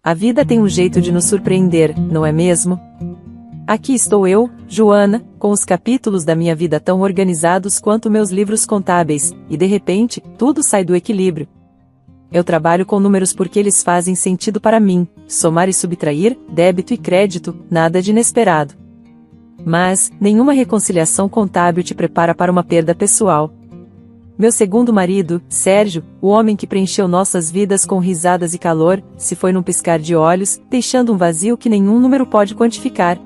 A vida tem um jeito de nos surpreender, não é mesmo? Aqui estou eu, Joana, com os capítulos da minha vida tão organizados quanto meus livros contábeis, e de repente, tudo sai do equilíbrio. Eu trabalho com números porque eles fazem sentido para mim, somar e subtrair, débito e crédito, nada de inesperado. Mas, nenhuma reconciliação contábil te prepara para uma perda pessoal. Meu segundo marido, Sérgio, o homem que preencheu nossas vidas com risadas e calor, se foi num piscar de olhos, deixando um vazio que nenhum número pode quantificar.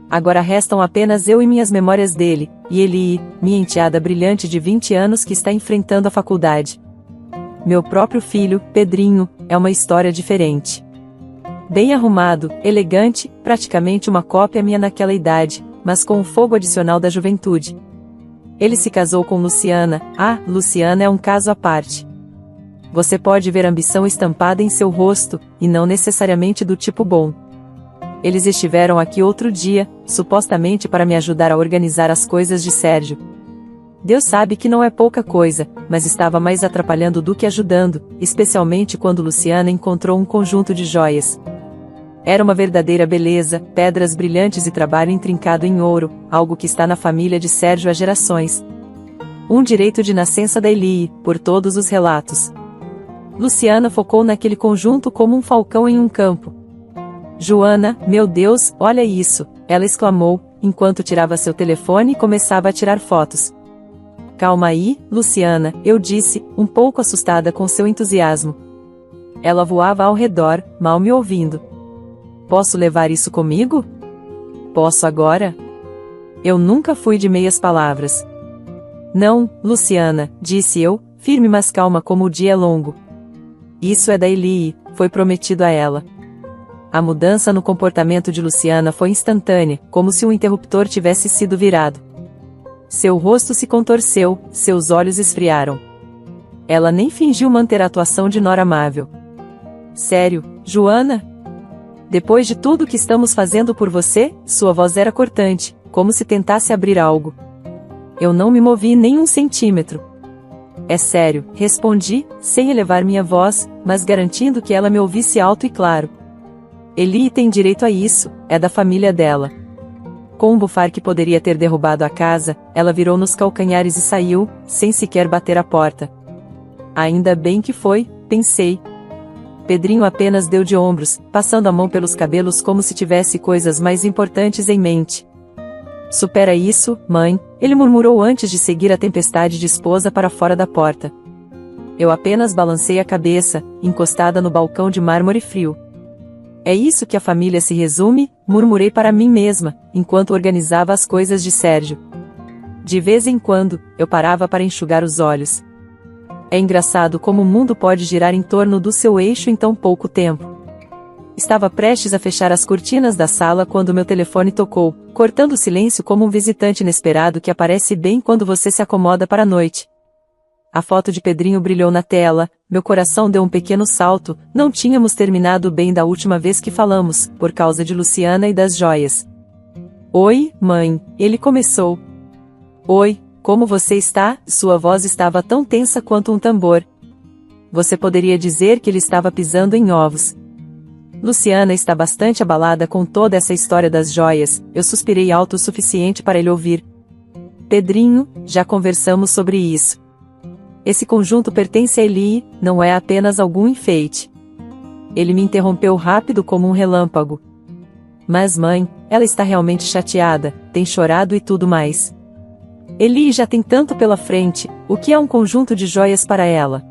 Agora restam apenas eu e minhas memórias dele, e Eli, minha enteada brilhante de 20 anos que está enfrentando a faculdade. Meu próprio filho, Pedrinho, é uma história diferente. Bem arrumado, elegante, praticamente uma cópia minha naquela idade, mas com o fogo adicional da juventude. Ele se casou com Luciana. Luciana é um caso à parte. Você pode ver ambição estampada em seu rosto, e não necessariamente do tipo bom. Eles estiveram aqui outro dia, supostamente para me ajudar a organizar as coisas de Sérgio. Deus sabe que não é pouca coisa, mas estava mais atrapalhando do que ajudando, especialmente quando Luciana encontrou um conjunto de joias. Era uma verdadeira beleza, pedras brilhantes e trabalho intrincado em ouro, algo que está na família de Sérgio há gerações. Um direito de nascença da Eli, por todos os relatos. Luciana focou naquele conjunto como um falcão em um campo. Joana, meu Deus, olha isso, ela exclamou, enquanto tirava seu telefone e começava a tirar fotos. Calma aí, Luciana, eu disse, um pouco assustada com seu entusiasmo. Ela voava ao redor, mal me ouvindo. Posso levar isso comigo? Posso agora? Eu nunca fui de meias palavras. Não, Luciana, disse eu, firme mas calma como o dia é longo. Isso é da Eli, foi prometido a ela. A mudança no comportamento de Luciana foi instantânea, como se um interruptor tivesse sido virado. Seu rosto se contorceu, seus olhos esfriaram. Ela nem fingiu manter a atuação de nora amável. Sério, Joana? Depois de tudo que estamos fazendo por você, sua voz era cortante, como se tentasse abrir algo. Eu não me movi nem um centímetro. É sério, respondi, sem elevar minha voz, mas garantindo que ela me ouvisse alto e claro. Eli tem direito a isso, é da família dela. Com um bufar que poderia ter derrubado a casa, ela virou nos calcanhares e saiu, sem sequer bater a porta. Ainda bem que foi, pensei. Pedrinho apenas deu de ombros, passando a mão pelos cabelos como se tivesse coisas mais importantes em mente. Supera isso, mãe, ele murmurou antes de seguir a tempestade de esposa para fora da porta. Eu apenas balancei a cabeça, encostada no balcão de mármore frio. É isso que a família se resume, murmurei para mim mesma, enquanto organizava as coisas de Sérgio. De vez em quando, eu parava para enxugar os olhos. É engraçado como o mundo pode girar em torno do seu eixo em tão pouco tempo. Estava prestes a fechar as cortinas da sala quando meu telefone tocou, cortando o silêncio como um visitante inesperado que aparece bem quando você se acomoda para a noite. A foto de Pedrinho brilhou na tela, meu coração deu um pequeno salto, não tínhamos terminado bem da última vez que falamos, por causa de Luciana e das joias. Oi, mãe, ele começou. Oi, como você está? Sua voz estava tão tensa quanto um tambor. Você poderia dizer que ele estava pisando em ovos. Luciana está bastante abalada com toda essa história das joias, eu suspirei alto o suficiente para ele ouvir. Pedrinho, já conversamos sobre isso. Esse conjunto pertence a Eli, não é apenas algum enfeite. Ele me interrompeu rápido como um relâmpago. Mas mãe, ela está realmente chateada, tem chorado e tudo mais. Eli já tem tanto pela frente, o que é um conjunto de joias para ela?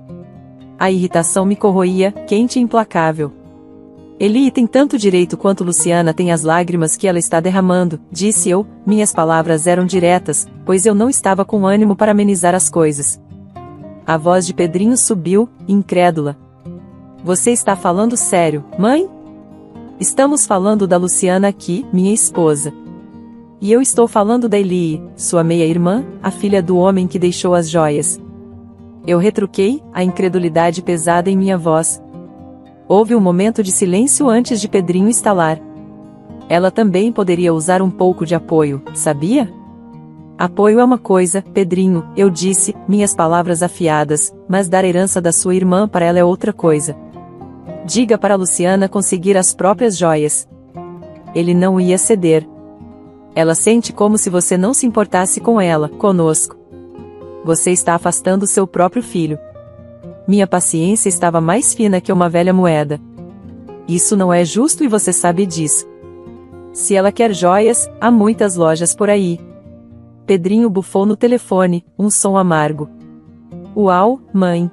A irritação me corroía, quente e implacável. Eli tem tanto direito quanto Luciana tem às lágrimas que ela está derramando, disse eu, minhas palavras eram diretas, pois eu não estava com ânimo para amenizar as coisas. A voz de Pedrinho subiu, incrédula. Você está falando sério, mãe? Estamos falando da Luciana aqui, minha esposa. E eu estou falando da Eli, sua meia-irmã, a filha do homem que deixou as joias. Eu retruquei, a incredulidade pesada em minha voz. Houve um momento de silêncio antes de Pedrinho estalar. Ela também poderia usar um pouco de apoio, sabia? Apoio é uma coisa, Pedrinho, eu disse, minhas palavras afiadas, mas dar a herança da sua irmã para ela é outra coisa. Diga para Luciana conseguir as próprias joias. Ele não ia ceder. Ela sente como se você não se importasse com ela, conosco. Você está afastando seu próprio filho. Minha paciência estava mais fina que uma velha moeda. Isso não é justo e você sabe disso. Se ela quer joias, há muitas lojas por aí. Pedrinho bufou no telefone, um som amargo. Uau, mãe.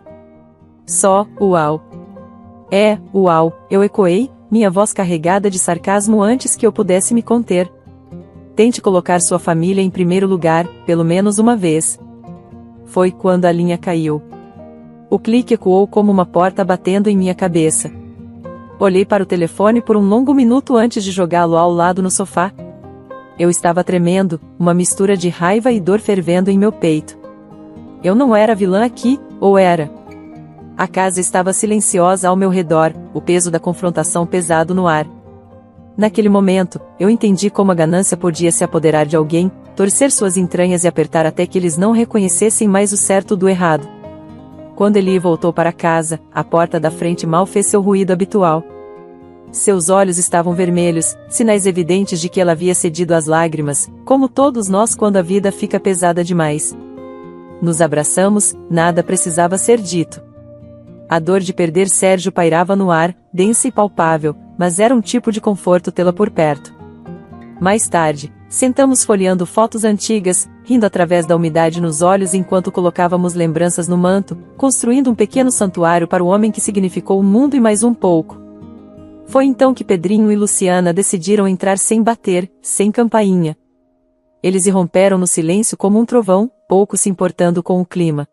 Só, uau. É, uau, eu ecoei, minha voz carregada de sarcasmo antes que eu pudesse me conter. Tente colocar sua família em primeiro lugar, pelo menos uma vez. Foi quando a linha caiu. O clique ecoou como uma porta batendo em minha cabeça. Olhei para o telefone por um longo minuto antes de jogá-lo ao lado no sofá. Eu estava tremendo, uma mistura de raiva e dor fervendo em meu peito. Eu não era vilã aqui, ou era? A casa estava silenciosa ao meu redor, o peso da confrontação pesado no ar. Naquele momento, eu entendi como a ganância podia se apoderar de alguém, torcer suas entranhas e apertar até que eles não reconhecessem mais o certo do errado. Quando Eli voltou para casa, a porta da frente mal fez seu ruído habitual. Seus olhos estavam vermelhos, sinais evidentes de que ela havia cedido às lágrimas, como todos nós quando a vida fica pesada demais. Nos abraçamos, nada precisava ser dito. A dor de perder Sérgio pairava no ar, densa e palpável, mas era um tipo de conforto tê-la por perto. Mais tarde, sentamos folheando fotos antigas, rindo através da umidade nos olhos enquanto colocávamos lembranças no manto, construindo um pequeno santuário para o homem que significou o mundo e mais um pouco. Foi então que Pedrinho e Luciana decidiram entrar sem bater, sem campainha. Eles irromperam no silêncio como um trovão, pouco se importando com o clima.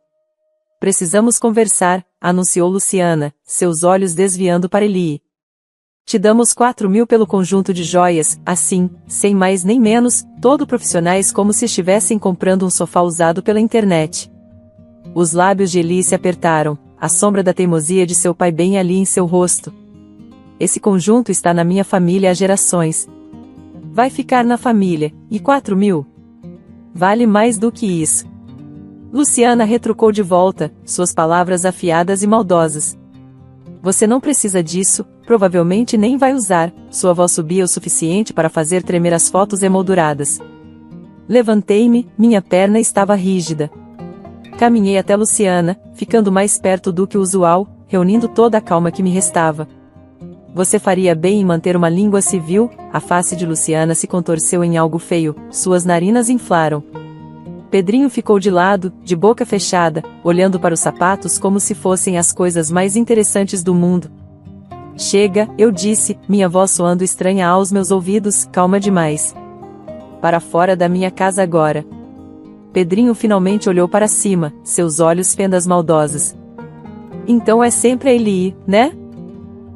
Precisamos conversar, anunciou Luciana, seus olhos desviando para Eli. Te damos 4.000 pelo conjunto de joias, assim, sem mais nem menos, todo profissionais como se estivessem comprando um sofá usado pela internet. Os lábios de Eli se apertaram, a sombra da teimosia de seu pai bem ali em seu rosto. Esse conjunto está na minha família há gerações. Vai ficar na família, e 4.000? Vale mais do que isso. Luciana retrucou de volta, suas palavras afiadas e maldosas. Você não precisa disso, provavelmente nem vai usar, sua voz subia o suficiente para fazer tremer as fotos emolduradas. Levantei-me, minha perna estava rígida. Caminhei até Luciana, ficando mais perto do que o usual, reunindo toda a calma que me restava. Você faria bem em manter uma língua civil, a face de Luciana se contorceu em algo feio, suas narinas inflaram. Pedrinho ficou de lado, de boca fechada, olhando para os sapatos como se fossem as coisas mais interessantes do mundo. Chega, eu disse, minha voz soando estranha aos meus ouvidos, calma demais. Para fora da minha casa agora. Pedrinho finalmente olhou para cima, seus olhos fendas maldosas. Então é sempre a Eli, né?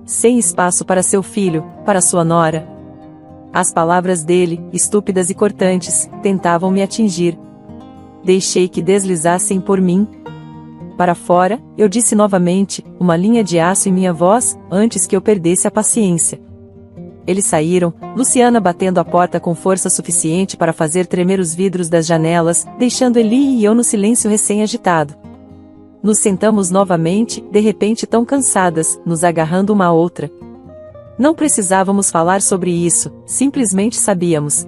Sem espaço para seu filho, para sua nora. As palavras dele, estúpidas e cortantes, tentavam me atingir. Deixei que deslizassem por mim. Para fora, eu disse novamente, uma linha de aço em minha voz, antes que eu perdesse a paciência. Eles saíram, Luciana batendo a porta com força suficiente para fazer tremer os vidros das janelas, deixando Eli e eu no silêncio recém-agitado. Nos sentamos novamente, de repente tão cansadas, nos agarrando uma à outra. Não precisávamos falar sobre isso, simplesmente sabíamos.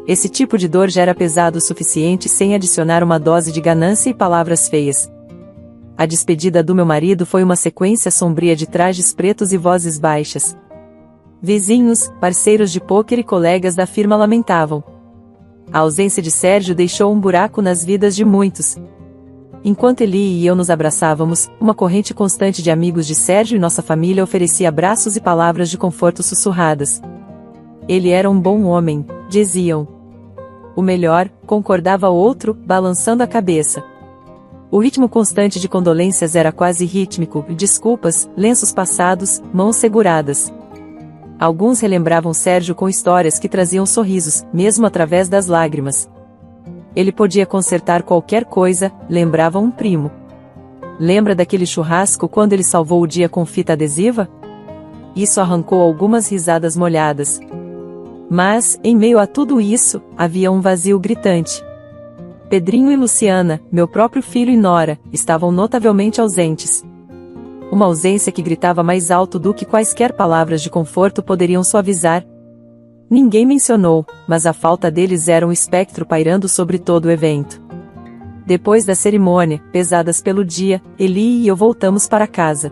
Esse tipo de dor já era pesado o suficiente sem adicionar uma dose de ganância e palavras feias. A despedida do meu marido foi uma sequência sombria de trajes pretos e vozes baixas. Vizinhos, parceiros de pôquer e colegas da firma lamentavam. A ausência de Sérgio deixou um buraco nas vidas de muitos. Enquanto Eli e eu nos abraçávamos, uma corrente constante de amigos de Sérgio e nossa família oferecia abraços e palavras de conforto sussurradas. Ele era um bom homem, diziam. O melhor, concordava outro, balançando a cabeça. O ritmo constante de condolências era quase rítmico, desculpas, lenços passados, mãos seguradas. Alguns relembravam Sérgio com histórias que traziam sorrisos, mesmo através das lágrimas. Ele podia consertar qualquer coisa, lembrava um primo. Lembra daquele churrasco quando ele salvou o dia com fita adesiva? Isso arrancou algumas risadas molhadas. Mas, em meio a tudo isso, havia um vazio gritante. Pedrinho e Luciana, meu próprio filho e nora, estavam notavelmente ausentes. uma ausência que gritava mais alto do que quaisquer palavras de conforto poderiam suavizar. Ninguém mencionou, mas a falta deles era um espectro pairando sobre todo o evento. Depois da cerimônia, pesadas pelo dia, Eli e eu voltamos para casa.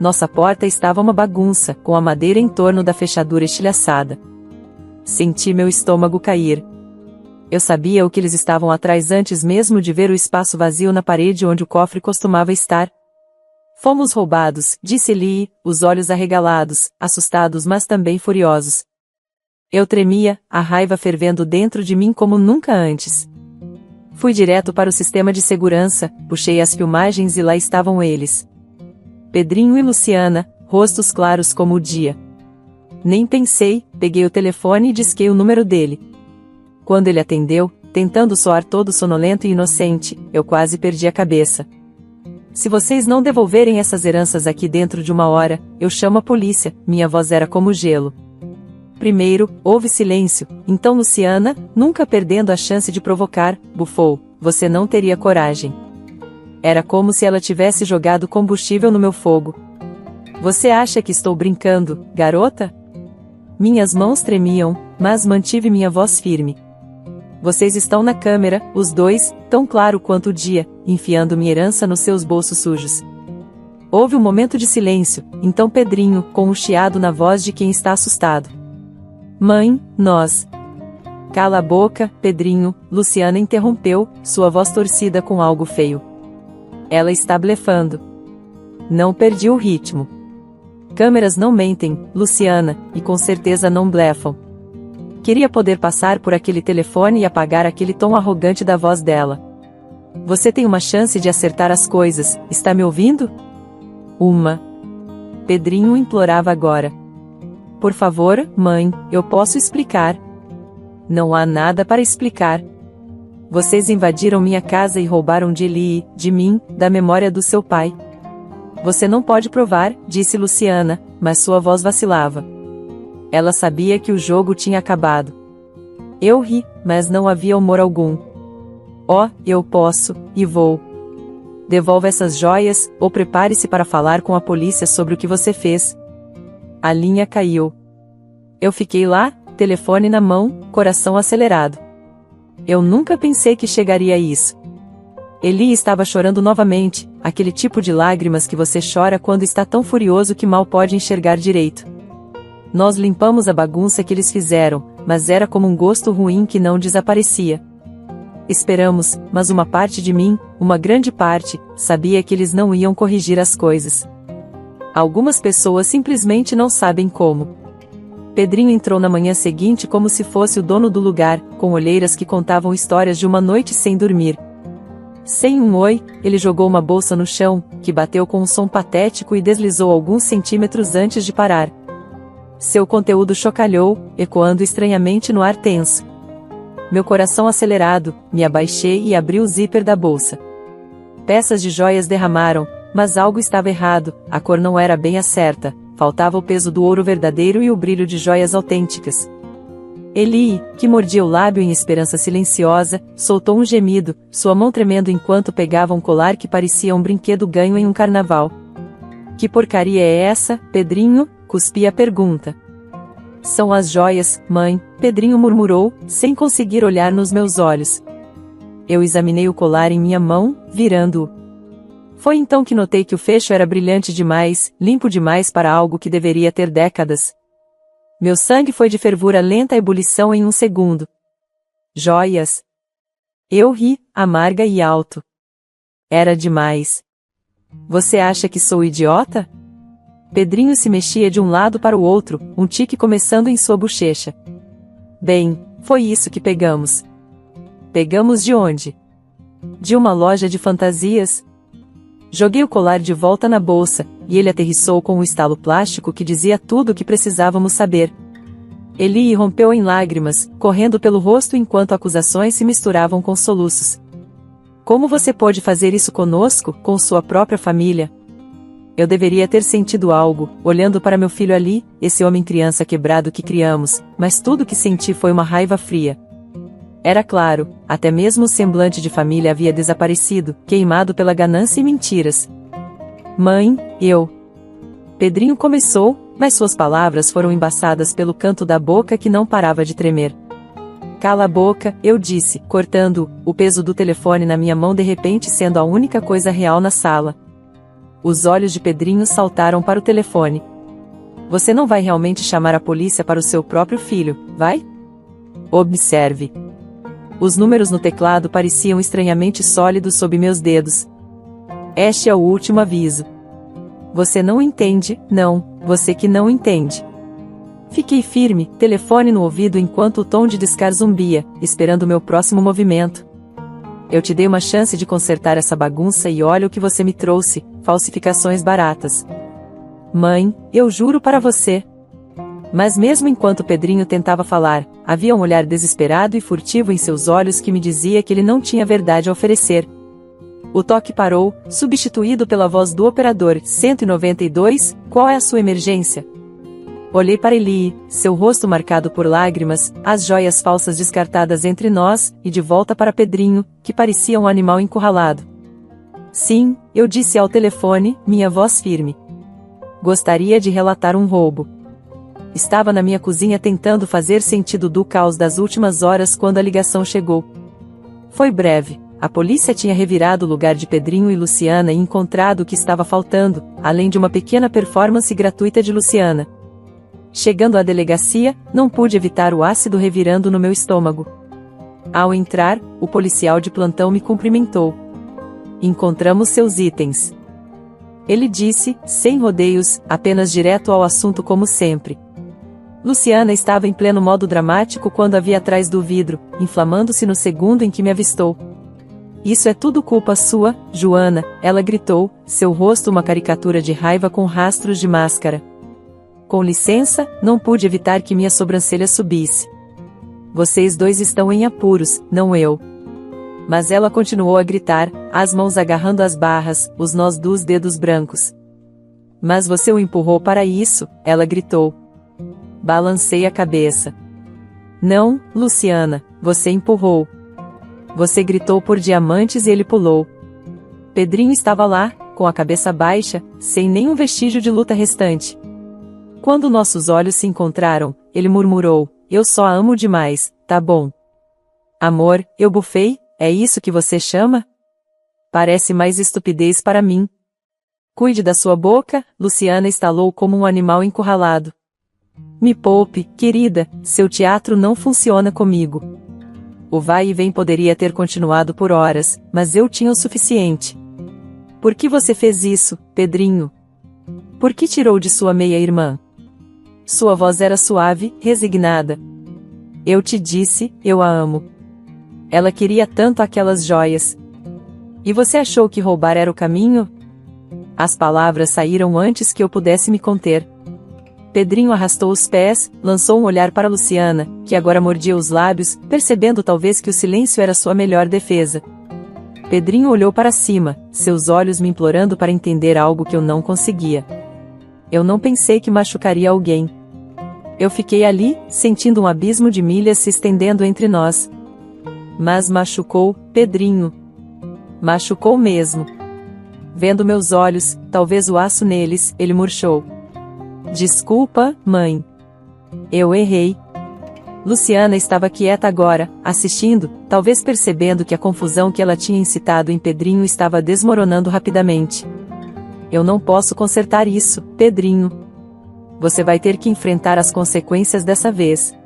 Nossa porta estava uma bagunça, com a madeira em torno da fechadura estilhaçada. Senti meu estômago cair. Eu sabia o que eles estavam atrás antes mesmo de ver o espaço vazio na parede onde o cofre costumava estar. Fomos roubados, disse Eli, os olhos arregalados, assustados mas também furiosos. Eu tremia, a raiva fervendo dentro de mim como nunca antes. Fui direto para o sistema de segurança, puxei as filmagens e lá estavam eles. Pedrinho e Luciana, rostos claros como o dia. Nem pensei, peguei o telefone e disquei o número dele. Quando ele atendeu, tentando soar todo sonolento e inocente, eu quase perdi a cabeça. Se vocês não devolverem essas heranças aqui dentro de 1 hora, eu chamo a polícia, minha voz era como gelo. Primeiro, houve silêncio, então Luciana, nunca perdendo a chance de provocar, bufou, você não teria coragem. Era como se ela tivesse jogado combustível no meu fogo. Você acha que estou brincando, garota? Minhas mãos tremiam, mas mantive minha voz firme. Vocês estão na câmera, os dois, tão claro quanto o dia, enfiando minha herança nos seus bolsos sujos. Houve um momento de silêncio, então Pedrinho, com um chiado na voz de quem está assustado. Mãe, nós. Cala a boca, Pedrinho, Luciana interrompeu, sua voz torcida com algo feio. Ela está blefando. Não perdi o ritmo. Câmeras não mentem, Luciana, e com certeza não blefam. Queria poder passar por aquele telefone e apagar aquele tom arrogante da voz dela. Você tem uma chance de acertar as coisas, está me ouvindo? Uma. Pedrinho implorava agora. Por favor, mãe, eu posso explicar. Não há nada para explicar. Vocês invadiram minha casa e roubaram de Eli, de mim, da memória do seu pai. Você não pode provar, disse Luciana, mas sua voz vacilava. Ela sabia que o jogo tinha acabado. Eu ri, mas não havia humor algum. Oh, eu posso, e vou. Devolva essas joias, ou prepare-se para falar com a polícia sobre o que você fez. A linha caiu. Eu fiquei lá, telefone na mão, coração acelerado. Eu nunca pensei que chegaria a isso. Eli estava chorando novamente, aquele tipo de lágrimas que você chora quando está tão furioso que mal pode enxergar direito. Nós limpamos a bagunça que eles fizeram, mas era como um gosto ruim que não desaparecia. Esperamos, mas uma parte de mim, uma grande parte, sabia que eles não iam corrigir as coisas. Algumas pessoas simplesmente não sabem como. Pedrinho entrou na manhã seguinte como se fosse o dono do lugar, com olheiras que contavam histórias de uma noite sem dormir. Sem um oi, ele jogou uma bolsa no chão, que bateu com um som patético e deslizou alguns centímetros antes de parar. Seu conteúdo chocalhou, ecoando estranhamente no ar tenso. Meu coração acelerado, me abaixei e abri o zíper da bolsa. Peças de joias derramaram, mas algo estava errado, a cor não era bem a certa, faltava o peso do ouro verdadeiro e o brilho de joias autênticas. Eli, que mordia o lábio em esperança silenciosa, soltou um gemido, sua mão tremendo enquanto pegava um colar que parecia um brinquedo ganho em um carnaval. Que porcaria é essa, Pedrinho? Cuspi a pergunta. São as joias, mãe, Pedrinho murmurou, sem conseguir olhar nos meus olhos. Eu examinei o colar em minha mão, virando-o. Foi então que notei que o fecho era brilhante demais, limpo demais para algo que deveria ter décadas. Meu sangue foi de fervura lenta a ebulição em um segundo. Joias. Eu ri, amarga e alto. Era demais. Você acha que sou idiota? Pedrinho se mexia de um lado para o outro, um tique começando em sua bochecha. Bem, foi isso que pegamos. Pegamos de onde? De uma loja de fantasias. Joguei o colar de volta na bolsa, e ele aterrissou com um estalo plástico que dizia tudo o que precisávamos saber. Eli rompeu em lágrimas, correndo pelo rosto enquanto acusações se misturavam com soluços. Como você pôde fazer isso conosco, com sua própria família? Eu deveria ter sentido algo, olhando para meu filho ali, esse homem criança quebrado que criamos, mas tudo que senti foi uma raiva fria. Era claro, até mesmo o semblante de família havia desaparecido, queimado pela ganância e mentiras. Mãe, eu. Pedrinho começou, mas suas palavras foram embaçadas pelo canto da boca que não parava de tremer. Cala a boca, eu disse, cortando o peso do telefone na minha mão de repente sendo a única coisa real na sala. Os olhos de Pedrinho saltaram para o telefone. Você não vai realmente chamar a polícia para o seu próprio filho, vai? Observe. Os números no teclado pareciam estranhamente sólidos sob meus dedos. Este é o último aviso. Você não entende, não, você que não entende. Fiquei firme, telefone no ouvido enquanto o tom de descar zumbia, esperando meu próximo movimento. Eu te dei uma chance de consertar essa bagunça e olha o que você me trouxe, falsificações baratas. Mãe, eu juro para você. Mas mesmo enquanto Pedrinho tentava falar, havia um olhar desesperado e furtivo em seus olhos que me dizia que ele não tinha verdade a oferecer. O toque parou, substituído pela voz do operador. 192, qual é a sua emergência? Olhei para Eli, seu rosto marcado por lágrimas, as joias falsas descartadas entre nós, e de volta para Pedrinho, que parecia um animal encurralado. Sim, eu disse ao telefone, minha voz firme. Gostaria de relatar um roubo. Estava na minha cozinha tentando fazer sentido do caos das últimas horas quando a ligação chegou. Foi breve. A polícia tinha revirado o lugar de Pedrinho e Luciana e encontrado o que estava faltando, além de uma pequena performance gratuita de Luciana. Chegando à delegacia, não pude evitar o ácido revirando no meu estômago. Ao entrar, o policial de plantão me cumprimentou. Encontramos seus itens. Ele disse, sem rodeios, apenas direto ao assunto como sempre. Luciana estava em pleno modo dramático quando a vi atrás do vidro, inflamando-se no segundo em que me avistou. Isso é tudo culpa sua, Joana, ela gritou, seu rosto uma caricatura de raiva com rastros de máscara. Com licença, não pude evitar que minha sobrancelha subisse. Vocês dois estão em apuros, não eu. Mas ela continuou a gritar, as mãos agarrando as barras, os nós dos dedos brancos. Mas você o empurrou para isso, ela gritou. Balancei a cabeça. Não, Luciana, você empurrou. Você gritou por diamantes e ele pulou. Pedrinho estava lá, com a cabeça baixa, sem nenhum vestígio de luta restante. Quando nossos olhos se encontraram, ele murmurou, eu só a amo demais, tá bom. Amor, eu bufei, é isso que você chama? Parece mais estupidez para mim. Cuide da sua boca, Luciana estalou como um animal encurralado. Me poupe, querida, seu teatro não funciona comigo. O vai e vem poderia ter continuado por horas, mas eu tinha o suficiente. Por que você fez isso, Pedrinho? Por que tirou de sua meia-irmã? Sua voz era suave, resignada. Eu te disse, eu a amo. Ela queria tanto aquelas joias. E você achou que roubar era o caminho? As palavras saíram antes que eu pudesse me conter. Pedrinho arrastou os pés, lançou um olhar para Luciana, que agora mordia os lábios, percebendo talvez que o silêncio era sua melhor defesa. Pedrinho olhou para cima, seus olhos me implorando para entender algo que eu não conseguia. Eu não pensei que machucaria alguém. Eu fiquei ali, sentindo um abismo de milhas se estendendo entre nós. Mas machucou, Pedrinho. Machucou mesmo. Vendo meus olhos, talvez o aço neles, ele murchou. Desculpa, mãe. Eu errei. Luciana estava quieta agora, assistindo, talvez percebendo que a confusão que ela tinha incitado em Pedrinho estava desmoronando rapidamente. Eu não posso consertar isso, Pedrinho. Você vai ter que enfrentar as consequências dessa vez.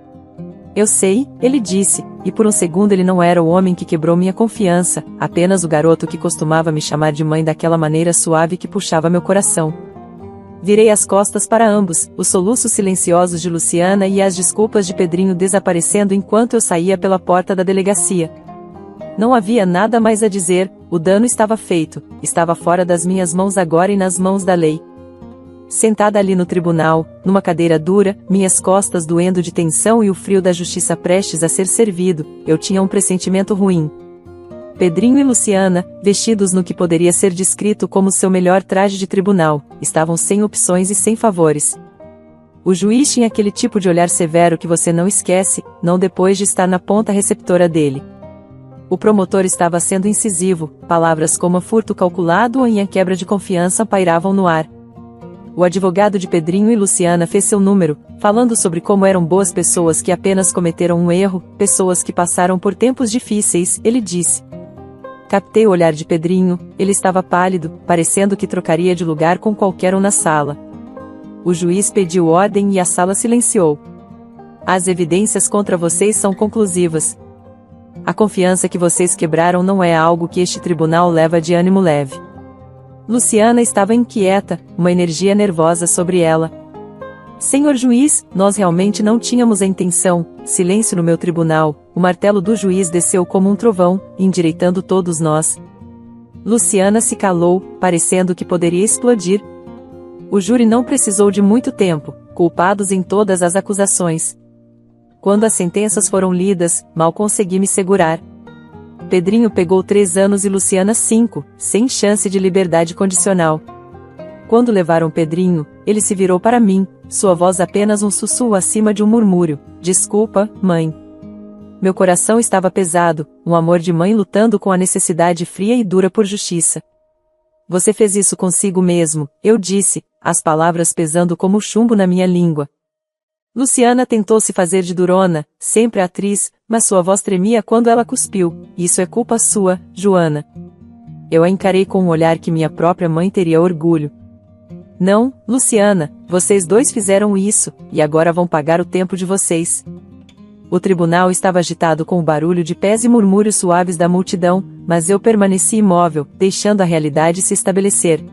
Eu sei, ele disse, e por um segundo ele não era o homem que quebrou minha confiança, apenas o garoto que costumava me chamar de mãe daquela maneira suave que puxava meu coração. Virei as costas para ambos, os soluços silenciosos de Luciana e as desculpas de Pedrinho desaparecendo enquanto eu saía pela porta da delegacia. Não havia nada mais a dizer, o dano estava feito, estava fora das minhas mãos agora e nas mãos da lei. Sentada ali no tribunal, numa cadeira dura, minhas costas doendo de tensão e o frio da justiça prestes a ser servido, eu tinha um pressentimento ruim. Pedrinho e Luciana, vestidos no que poderia ser descrito como seu melhor traje de tribunal, estavam sem opções e sem favores. O juiz tinha aquele tipo de olhar severo que você não esquece, não depois de estar na ponta receptora dele. O promotor estava sendo incisivo, palavras como furto calculado e a quebra de confiança pairavam no ar. O advogado de Pedrinho e Luciana fez seu número, falando sobre como eram boas pessoas que apenas cometeram um erro, pessoas que passaram por tempos difíceis, ele disse. Captei o olhar de Pedrinho, ele estava pálido, parecendo que trocaria de lugar com qualquer um na sala. O juiz pediu ordem e a sala silenciou. As evidências contra vocês são conclusivas. A confiança que vocês quebraram não é algo que este tribunal leva de ânimo leve. Luciana estava inquieta, uma energia nervosa sobre ela. Senhor juiz, nós realmente não tínhamos a intenção. Silêncio no meu tribunal. O martelo do juiz desceu como um trovão, endireitando todos nós. Luciana se calou, parecendo que poderia explodir. O júri não precisou de muito tempo, culpados em todas as acusações. Quando as sentenças foram lidas, mal consegui me segurar. Pedrinho pegou 3 anos e Luciana 5, sem chance de liberdade condicional. Quando levaram Pedrinho, ele se virou para mim, sua voz apenas um sussurro acima de um murmúrio. Desculpa, mãe. Meu coração estava pesado, um amor de mãe lutando com a necessidade fria e dura por justiça. Você fez isso consigo mesmo, eu disse, as palavras pesando como chumbo na minha língua. Luciana tentou se fazer de durona, sempre atriz, mas sua voz tremia quando ela cuspiu. Isso é culpa sua, Joana. Eu a encarei com um olhar que minha própria mãe teria orgulho. Não, Luciana, vocês dois fizeram isso, e agora vão pagar o tempo de vocês. O tribunal estava agitado com o barulho de pés e murmúrios suaves da multidão, mas eu permaneci imóvel, deixando a realidade se estabelecer.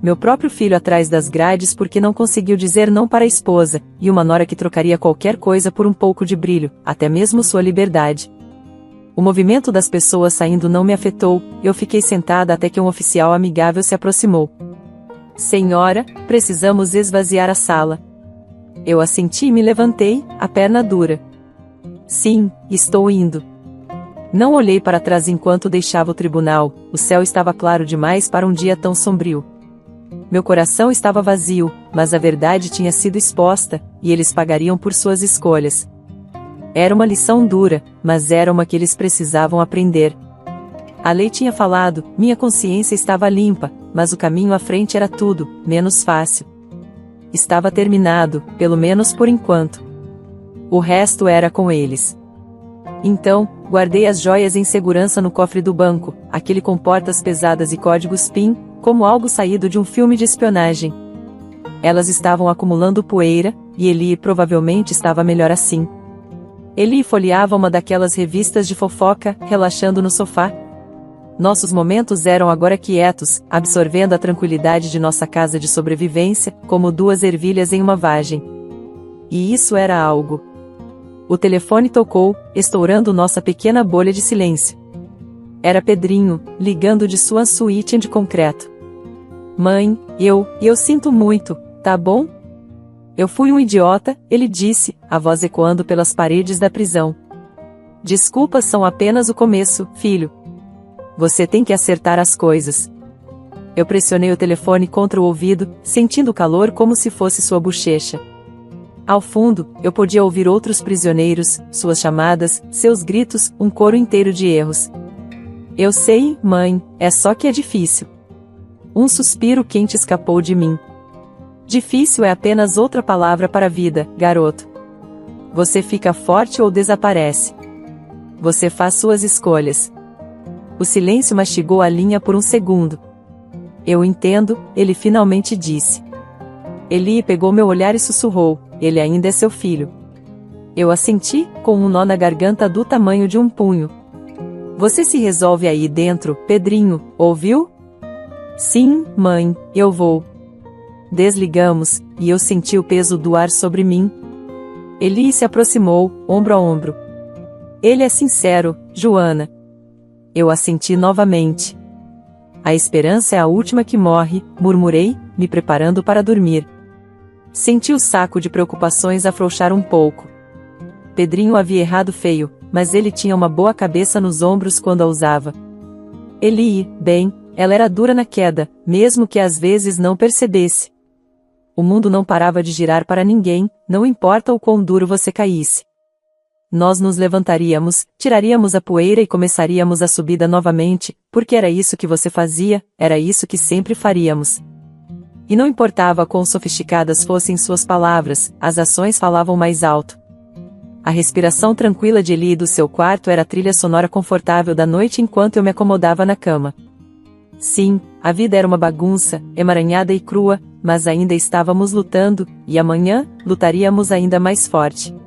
Meu próprio filho atrás das grades porque não conseguiu dizer não para a esposa, e uma nora que trocaria qualquer coisa por um pouco de brilho, até mesmo sua liberdade. O movimento das pessoas saindo não me afetou, eu fiquei sentada até que um oficial amigável se aproximou. Senhora, precisamos esvaziar a sala. Eu assenti e me levantei, a perna dura. Sim, estou indo. Não olhei para trás enquanto deixava o tribunal, o céu estava claro demais para um dia tão sombrio. Meu coração estava vazio, mas a verdade tinha sido exposta, e eles pagariam por suas escolhas. Era uma lição dura, mas era uma que eles precisavam aprender. A lei tinha falado, minha consciência estava limpa, mas o caminho à frente era tudo, menos fácil. Estava terminado, pelo menos por enquanto. O resto era com eles. Então, guardei as joias em segurança no cofre do banco, aquele com portas pesadas e códigos PIN, como algo saído de um filme de espionagem. Elas estavam acumulando poeira, e Eli provavelmente estava melhor assim. Eli folheava uma daquelas revistas de fofoca, relaxando no sofá. Nossos momentos eram agora quietos, absorvendo a tranquilidade de nossa casa de sobrevivência, como 2 ervilhas em uma vagem. E isso era algo. O telefone tocou, estourando nossa pequena bolha de silêncio. Era Pedrinho, ligando de sua suíte de concreto. Mãe, eu sinto muito, tá bom? Eu fui um idiota, ele disse, a voz ecoando pelas paredes da prisão. Desculpas são apenas o começo, filho. Você tem que acertar as coisas. Eu pressionei o telefone contra o ouvido, sentindo o calor como se fosse sua bochecha. Ao fundo, eu podia ouvir outros prisioneiros, suas chamadas, seus gritos, um coro inteiro de erros. Eu sei, mãe, é só que é difícil. Um suspiro quente escapou de mim. Difícil é apenas outra palavra para a vida, garoto. Você fica forte ou desaparece. Você faz suas escolhas. O silêncio mastigou a linha por um segundo. Eu entendo, ele finalmente disse. Eli pegou meu olhar e sussurrou, ele ainda é seu filho. Eu assenti, com um nó na garganta do tamanho de um punho. Você se resolve aí dentro, Pedrinho, ouviu? Sim, mãe, eu vou. Desligamos, e eu senti o peso do ar sobre mim. Eli se aproximou, ombro a ombro. Ele é sincero, Joana. Eu assenti novamente. A esperança é a última que morre, murmurei, me preparando para dormir. Senti o saco de preocupações afrouxar um pouco. Pedrinho havia errado feio, mas ele tinha uma boa cabeça nos ombros quando a usava. Eli, bem, ela era dura na queda, mesmo que às vezes não percebesse. O mundo não parava de girar para ninguém, não importa o quão duro você caísse. Nós nos levantaríamos, tiraríamos a poeira e começaríamos a subida novamente, porque era isso que você fazia, era isso que sempre faríamos. E não importava quão sofisticadas fossem suas palavras, as ações falavam mais alto. A respiração tranquila de Eli do seu quarto era a trilha sonora confortável da noite enquanto eu me acomodava na cama. Sim, a vida era uma bagunça, emaranhada e crua, mas ainda estávamos lutando, e amanhã, lutaríamos ainda mais forte.